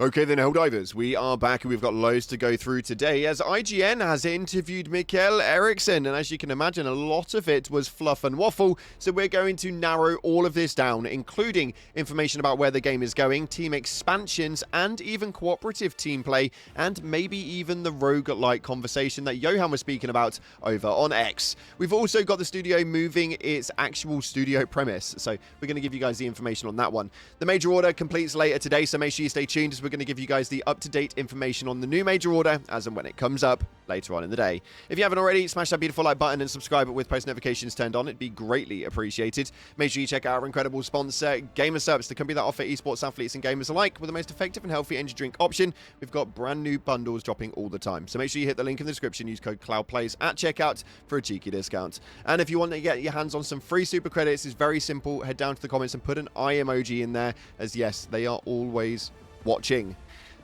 Okay then, Helldivers, we are back and we've got loads to go through today as IGN has interviewed Mikkel Eriksson, and as you can imagine, a lot of it was fluff and waffle, so we're going to narrow all of this down, including information about where the game is going, team expansions, and even cooperative team play, and maybe even the roguelike conversation that Johan was speaking about over on X. We've also got the studio moving its actual studio premise, so we're going to give you guys the information on that one. The major order completes later today, so make sure you stay tuned as we're going to give you guys the up-to-date information on the new major order as and when it comes up later on in the day. If you haven't already, smash that beautiful like button and subscribe with post notifications turned on. It'd be greatly appreciated. Make sure you check out our incredible sponsor, GamerSupps, the company that offer esports athletes and gamers alike with the most effective and healthy energy drink option. We've got brand new bundles dropping all the time, so make sure you hit the link in the description, use code CloudPlays at checkout for a cheeky discount. And if you want to get your hands on some free super credits, it's very simple. Head down to the comments and put an eye emoji in there, as yes, they are always watching.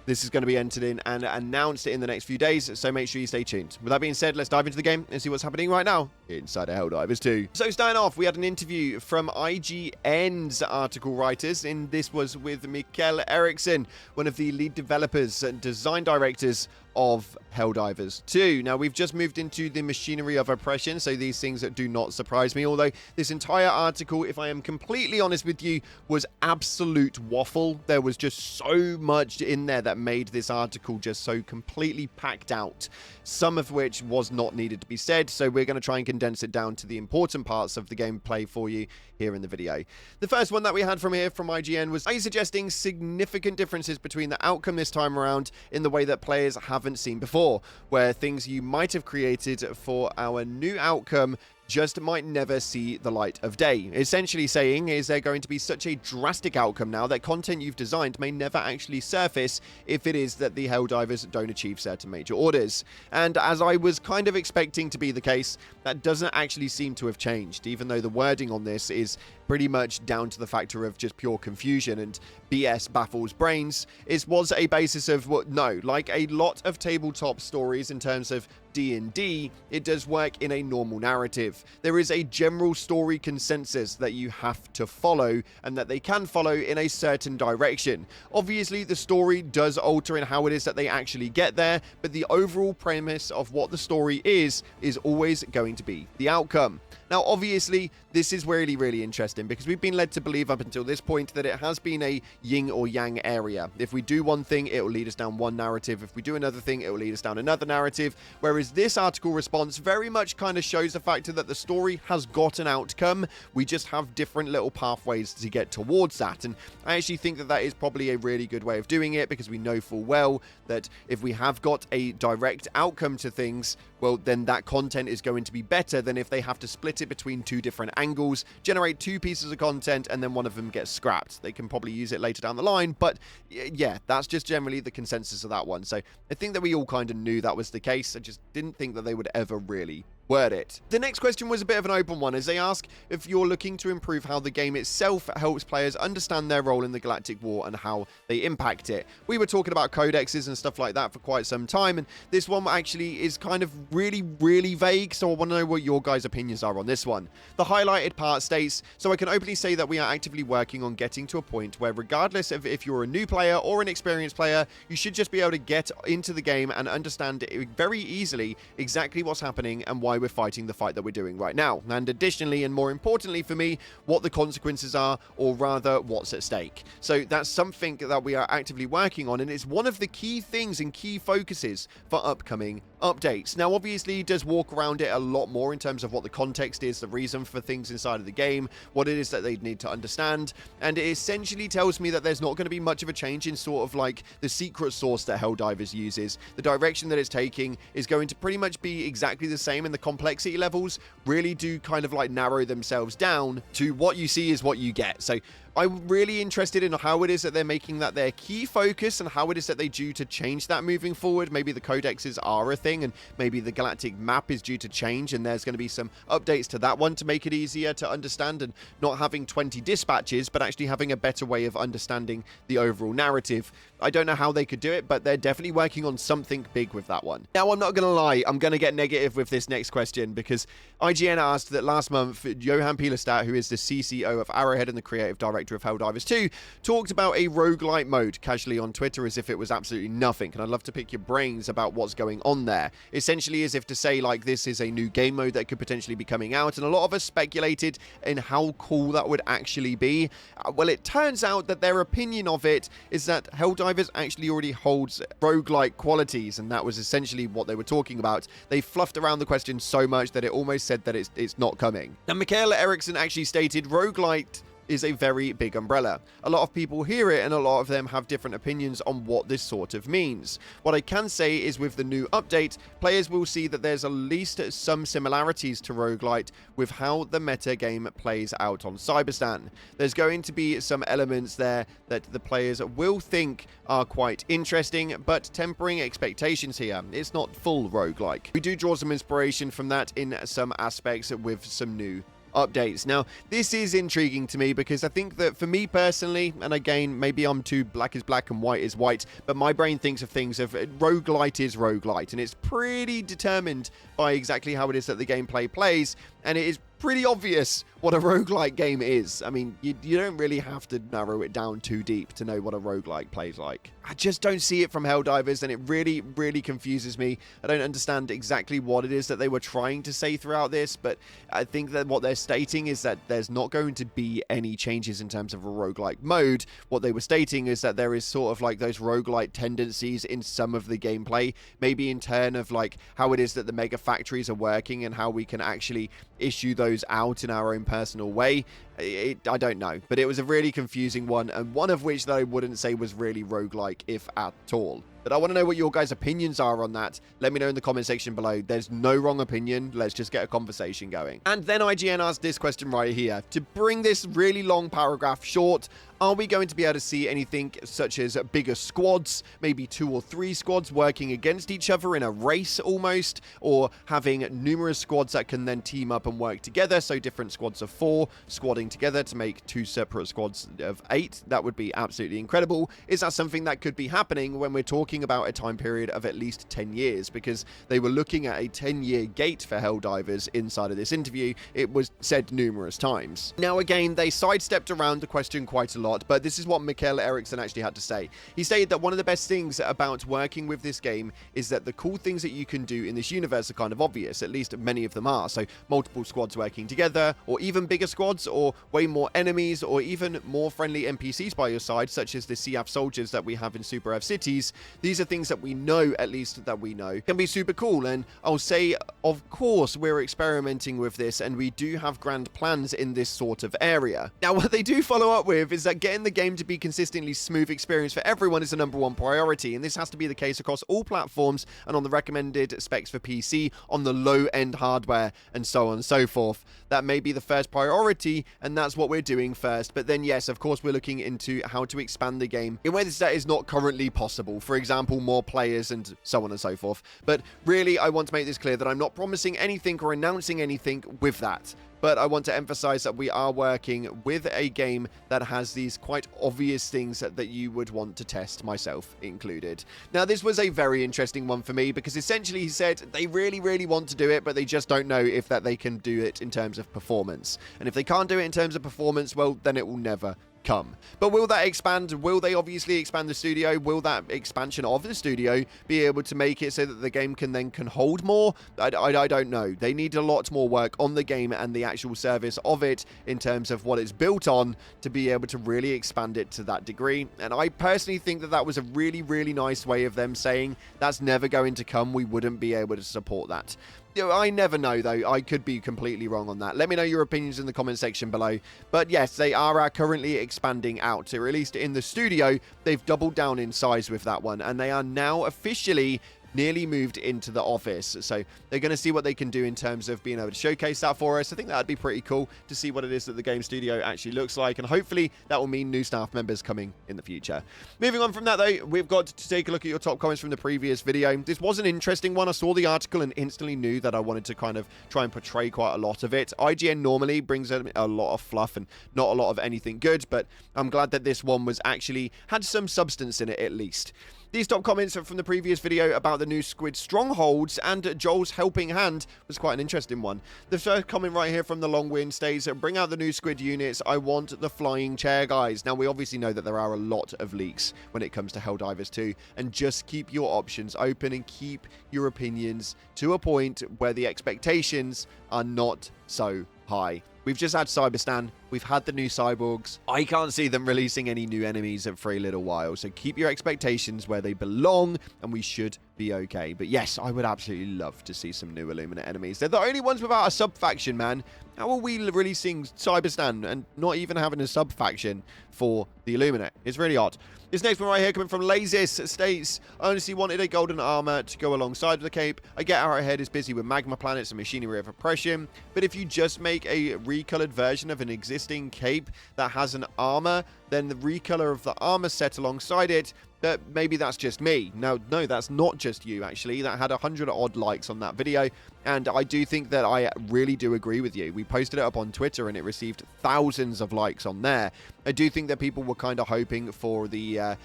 This is going to be entered in and announced in the next few days, so make sure you stay tuned. With that being said, let's dive into the game and see what's happening right now inside of Helldivers 2. So starting off, we had an interview from IGN's article writers, and this was with Mikkel Eriksson, one of the lead developers and design directors of Helldivers 2. Now, we've just moved into the machinery of oppression, so these things that do not surprise me, although this entire article, if I am completely honest with you, was absolute waffle. There was just so much in there that made this article just so completely packed out, some of which was not needed to be said, so we're going to try and condense it down to the important parts of the gameplay for you here in the video. The first one that we had from IGN was suggesting significant differences between the outcome this time around in the way that players haven't seen before, where things you might have created for our new outcome just might never see the light of day. Essentially saying, is there going to be such a drastic outcome now that content you've designed may never actually surface if it is that the Helldivers don't achieve certain major orders. And as I was kind of expecting to be the case, that doesn't actually seem to have changed, even though the wording on this is pretty much down to the factor of just pure confusion and BS baffles brains. It was a basis of, well, no, like a lot of tabletop stories in terms of D&D, it does work in a normal narrative. There is a general story consensus that you have to follow and that they can follow in a certain direction. Obviously, the story does alter in how it is that they actually get there, but the overall premise of what the story is always going to be the outcome. Now, obviously, this is really interesting because we've been led to believe up until this point that it has been a yin or yang area. If we do one thing, it will lead us down one narrative. If we do another thing, it will lead us down another narrative. Whereas this article response very much kind of shows the factor that the story has got an outcome. We just have different little pathways to get towards that. And I actually think that that is probably a really good way of doing it, because we know full well that if we have got a direct outcome to things, well, then that content is going to be better than if they have to split it between two different angles, generate two pieces of content, and then one of them gets scrapped. They can probably use it later down the line, but yeah, that's just generally the consensus of that one. So I think that we all kind of knew that was the case. I just didn't think that they would ever really word it. The next question was a bit of an open one, as they ask if you're looking to improve how the game itself helps players understand their role in the Galactic War and how they impact it. We were talking about codexes and stuff like that for quite some time, and this one actually is kind of really vague, so I want to know what your guys' opinions are on this one. The highlighted part states, so I can openly say that we are actively working on getting to a point where, regardless of if you're a new player or an experienced player, you should just be able to get into the game and understand very easily exactly what's happening and why we're fighting the fight that we're doing right now. And additionally, and more importantly for me, what the consequences are, or rather what's at stake. So that's something that we are actively working on, and it's one of the key things and key focuses for upcoming updates. Now, obviously, it does walk around it a lot more in terms of what the context is, the reason for things inside of the game, what it is that they need to understand, and it essentially tells me that there's not going to be much of a change in sort of like the secret sauce that Helldivers uses. The direction that it's taking is going to pretty much be exactly the same, and the complexity levels really do kind of like narrow themselves down to what you see is what you get. So I'm really interested in how it is that they're making that their key focus and how it is that they due to change that moving forward. Maybe the codexes are a thing, and maybe the galactic map is due to change, and there's going to be some updates to that one to make it easier to understand, and not having 20 dispatches, but actually having a better way of understanding the overall narrative. I don't know how they could do it, but they're definitely working on something big with that one. Now, I'm not going to lie, I'm going to get negative with this next question, because IGN asked that last month, Johan Pielestad, who is the CCO of Arrowhead and the creative director of Helldivers 2, talked about a roguelite mode casually on Twitter as if it was absolutely nothing. And I'd love to pick your brains about what's going on there. Essentially as if to say, like, this is a new game mode that could potentially be coming out, and a lot of us speculated in how cool that would actually be. Well, it turns out that their opinion of it is that Helldivers actually already holds roguelike qualities, and that was essentially what they were talking about. They fluffed around the question so much that it almost said that it's not coming. Now, Mikkel Eriksson actually stated roguelite is a very big umbrella. A lot of people hear it and a lot of them have different opinions on what this sort of means. What I can say is with the new update, players will see that there's at least some similarities to roguelite with how the meta game plays out on Cyberstan. There's going to be some elements there that the players will think are quite interesting, but tempering expectations here. It's not full roguelike. We do draw some inspiration from that in some aspects with some new updates. Now, this is intriguing to me because I think that for me personally, and again, maybe I'm too black is black and white is white, but my brain thinks of things of roguelite is roguelite, and it's pretty determined by exactly how it is that the gameplay plays, and it is pretty obvious what a roguelike game is. I mean, you don't really have to narrow it down too deep to know what a roguelike plays like. I just don't see it from Helldivers, and it really, really confuses me. I don't understand exactly what it is that they were trying to say throughout this, but I think that what they're stating is that there's not going to be any changes in terms of a roguelike mode. What they were stating is that there is sort of like those roguelike tendencies in some of the gameplay, maybe in turn of like how it is that the mega factories are working and how we can actually issue those out in our own personal way. I don't know, but it was a really confusing one, and one of which that I wouldn't say was really roguelike, if at all. But I want to know what your guys' opinions are on that. Let me know in the comment section below. There's no wrong opinion. Let's just get a conversation going. And then IGN asked this question right here. To bring this really long paragraph short, are we going to be able to see anything such as bigger squads, maybe 2 or 3 squads working against each other in a race almost, or having numerous squads that can then team up and work together, so different squads of 4 squadding together to make 2 separate squads of 8? That would be absolutely incredible. Is that something that could be happening when we're talking about a time period of at least 10 years? Because they were looking at a 10-year gate for Helldivers inside of this interview. It was said numerous times. Now again, they sidestepped around the question quite a lot, but this is what Mikkel Eriksson actually had to say. He stated that one of the best things about working with this game is that the cool things that you can do in this universe are kind of obvious, at least many of them are. So multiple squads working together, or even bigger squads, or way more enemies, or even more friendly NPCs by your side, such as the CF soldiers that we have in Super F cities. These are things that we know, at least that we know, can be super cool. And I'll say, of course, we're experimenting with this, and we do have grand plans in this sort of area. Now, what they do follow up with is that getting the game to be consistently smooth experience for everyone is the #1 priority, and this has to be the case across all platforms and on the recommended specs for PC, on the low-end hardware, and so on and so forth. That may be the first priority, and that's what we're doing first. But then, yes, of course, we're looking into how to expand the game in ways that is not currently possible. For example, more players and so on and so forth. But really, I want to make this clear that I'm not promising anything or announcing anything with that. But I want to emphasize that we are working with a game that has these quite obvious things that you would want to test, myself included. Now, this was a very interesting one for me because essentially he said they really, really want to do it, but they just don't know if that they can do it in terms of performance. And if they can't do it in terms of performance, well, then it will never come. But will that expand? Will they obviously expand the studio? Will that expansion of the studio be able to make it so that the game can hold more? I don't know. They need a lot more work on the game and the actual service of it in terms of what it's built on to be able to really expand it to that degree. And I personally think that that was a really, really nice way of them saying that's never going to come. We wouldn't be able to support that. I never know, though. I could be completely wrong on that. Let me know your opinions in the comment section below. But yes, they are currently expanding out. So, at least in the studio, they've doubled down in size with that one. And they are now officially nearly moved into the office. So they're going to see what they can do in terms of being able to showcase that for us. I think that'd be pretty cool to see what it is that the game studio actually looks like. And hopefully that will mean new staff members coming in the future. Moving on from that, though, we've got to take a look at your top comments from the previous video. This was an interesting one. I saw the article and instantly knew that I wanted to kind of try and portray quite a lot of it. IGN normally brings a lot of fluff and not a lot of anything good, but I'm glad that this one was actually had some substance in it at least. These top comments are from the previous video about the new squid strongholds, and Joel's helping hand was quite an interesting one. The first comment right here from the Long Wind states, bring out the new squid units, I want the flying chair guys. Now we obviously know that there are a lot of leaks when it comes to Helldivers 2, and just keep your options open and keep your opinions to a point where the expectations are not so high. We've just had Cyberstan. We've had the new cyborgs. I can't see them releasing any new enemies for a little while. So keep your expectations where they belong, and we should be okay. But yes, I would absolutely love to see some new Illuminate enemies. They're the only ones without a sub-faction, man. How are we releasing Cyberstan and not even having a sub-faction for the Illuminate? It's really odd. This next one right here coming from Lazis states, I honestly wanted a golden armor to go alongside the cape. I get Arrowhead is busy with magma planets and machinery of oppression, but if you just make a recolored version of an existing cape that has an armor, then the recolor of the armor set alongside it, but maybe that's just me. No, that's not just you, actually. That had 100 odd likes on that video, and I do think that I really do agree with you. We posted it up on Twitter, and it received thousands of likes on there. I do think that people were kind of hoping for the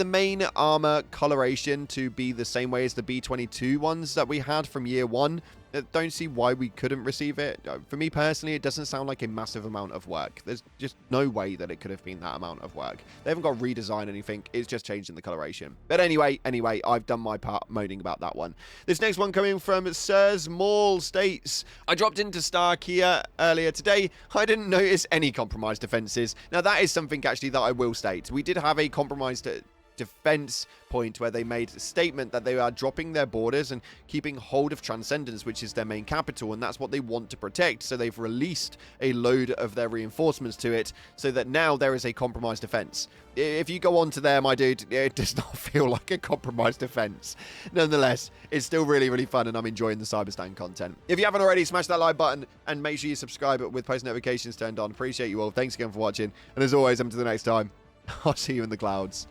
main armor coloration to be the same way as the B-22 ones that we had from year one. I don't see why we couldn't receive it. For me personally, it doesn't sound like a massive amount of work. There's just no way that it could have been that amount of work. They haven't got to redesign anything. It's just changing the coloration. But anyway, I've done my part moaning about that one. This next one coming from Sirs Mall states, I dropped into Star Kia earlier today. I didn't notice any compromised defenses. Now that is something actually that I will state. We did have a compromised defense point where they made a statement that they are dropping their borders and keeping hold of Transcendence, which is their main capital, and that's what they want to protect. So they've released a load of their reinforcements to it so that now there is a compromised defense. If you go on to there, my dude, it does not feel like a compromised defense. Nonetheless, it's still really, really fun, and I'm enjoying the Cyberstan content. If you haven't already, smash that like button and make sure you subscribe with post notifications turned on. Appreciate you all. Thanks again for watching, and as always, until the next time, I'll see you in the clouds.